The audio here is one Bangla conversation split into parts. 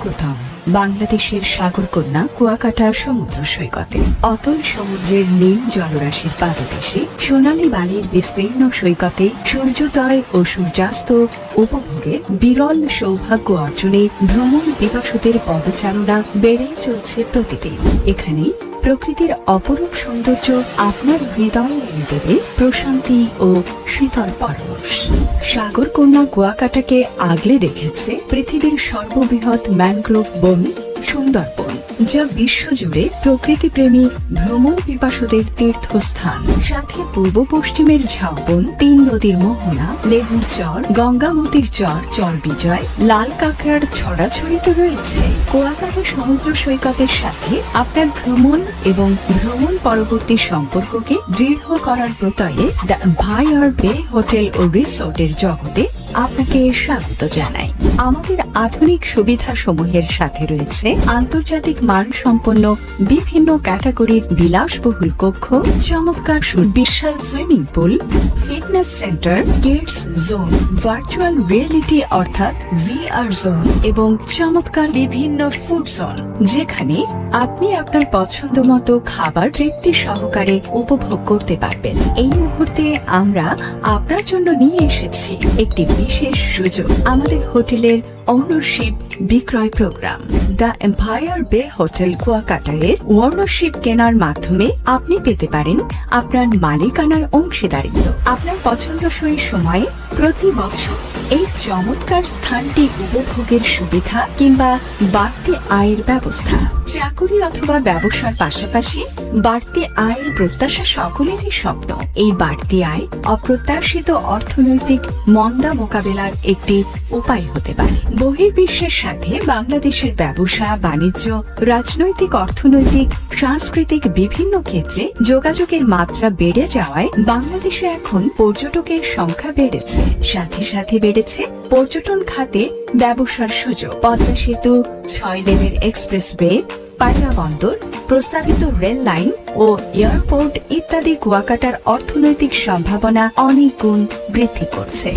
স্বাগতম বাংলাদেশের সাগরকন্যা কুয়াকাটা সমুদ্র সৈকতে। অতল সমুদ্রের নীল জলরাশির পাদদেশে সোনালী বালির বিস্তীর্ণ সৈকতে সূর্যোদয় ও সূর্যাস্ত উপভোগে বিরল সৌভাগ্য অর্জনে ভ্রমণ পিপাসুদের পদচারণা বেড়েই চলছে প্রতিদিন। এখানে প্রকৃতির অপরূপ সৌন্দর্য আপনার হৃদয়ে এনে দেবে প্রশান্তি ও শীতল পরশ। সাগরকন্যা কুয়াকাটাকে আগলে রেখেছে পৃথিবীর সর্ববৃহৎ ম্যানগ্রোভ বন সুন্দরবন, যা বিশ্বজুড়ে প্রকৃতিপ্রেমী ভ্রমণ পিপাসুদের তীর্থস্থান। সাথে পূর্ব পশ্চিমের ঝাউবন, 3 নদীর মোহনা, লেবুর চর, গঙ্গামতির চর, চর বিজয়, লাল কাঁকড়ার ছড়াছড়িত রয়েছে। কুয়াকাটা সমুদ্র সৈকতের সাথে আপনার ভ্রমণ এবং ভ্রমণ পরবর্তী সম্পর্ককে দৃঢ় করার প্রত্যয়ে দ্য এম্পায়ার বে হোটেল ও রিসোর্টের জগতে আপনাকে স্বাগত জানাই। আমাদের আধুনিক সুবিধা সমূহের সাথে রয়েছে আন্তর্জাতিক মানসম্পন্ন বিভিন্ন ক্যাটাগরির বিলাসবহুল কক্ষ, চমৎকার বিশাল swimming pool, fitness centre, kids zone, virtual reality অর্থাৎ VR জোন এবং চমৎকার বিভিন্ন ফুড জোন, যেখানে আপনি আপনার পছন্দ মতো খাবার তৃপ্তি সহকারে উপভোগ করতে পারবেন। এই মুহূর্তে আমরা আপনার জন্য নিয়ে এসেছি একটি বিশেষ সুযোগ, আমাদের হোটেলের ওনারশিপ বিক্রয় প্রোগ্রাম। দ্য এম্পায়ার বে হোটেল কুয়াকাটা এর ওনারশিপ কেনার মাধ্যমে আপনি পেতে পারেন আপনার মালিকানার অংশীদারিত্ব। আপনার পছন্দসই সময়ে প্রতি বছর এই চমৎকার স্থানটি উপভোগের সুবিধা কিংবা বাড়তি আয়ের ব্যবস্থা। চাকুরি অথবা ব্যবসার পাশাপাশি বাড়তি আয়ের প্রত্যাশা সকলেরই স্বপ্ন। এই বাড়তি আয় অপ্রত্যাশিত অর্থনৈতিক মন্দা মোকাবেলার একটি উপায় হতে পারে। বহির্বিশ্বের সাথে বাংলাদেশের ব্যবসা বাণিজ্য, রাজনৈতিক, অর্থনৈতিক, সাংস্কৃতিক বিভিন্ন ক্ষেত্রে যোগাযোগের মাত্রা বেড়ে যাওয়ায় বাংলাদেশে এখন পর্যটকের সংখ্যা বেড়েছে। সাথে সাথে বেড়েছে পর্যটন খাতে ব্যবসার সুযোগ। পদ্মা সেতু, 6 লেনের এক্সপ্রেসওয়ে, পায়রা বন্দর, প্রস্তাবিত রেল লাইন ও এয়ারপোর্ট ইত্যাদি কুয়াকাটার অর্থনৈতিক সম্ভাবনা অনেক গুণ বৃদ্ধি করছে।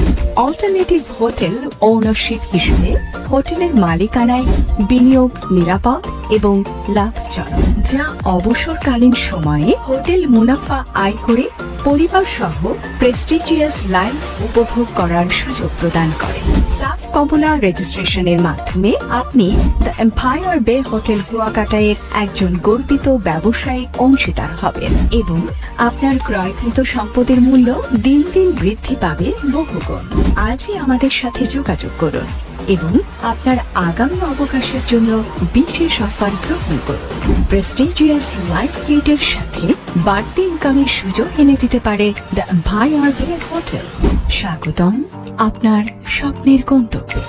অল্টারনেটিভ হোটেল ওনারশিপ হিসেবে হোটেলের মালিকানায় বিনিয়োগ নিরাপদ এবং লাভজনক, যা অবসরকালীন সময়ে হোটেল মুনাফা আয় করে পরিবার সহ প্রেস্টিজিয়াস লাইফ উপভোগ করার সুযোগ প্রদান করে। সাফ কমলা রেজিস্ট্রেশনের মাধ্যমে আপনি দ্য এম্পায়ার বে হোটেল কুয়াকাটায় একজন গর্বিত ব্যবসায়িক অংশীদার হবেন এবং আপনার ক্রয়কৃত সম্পদের মূল্য দিন দিন বৃদ্ধি পাবে বহুগুণ। আজই আমাদের সাথে যোগাযোগ করুন এবং আপনার আগামী অবকাশের জন্য বিশেষ অফার গ্রহণ করুন। প্রেস্টিজিয়াস লাইফ লিডের সাথে বাড়তি ইনকামের সুযোগ এনে দিতে পারে দ্য এম্পায়ার বে হোটেল। স্বাগতম আপনার স্বপ্নের গন্তব্যে।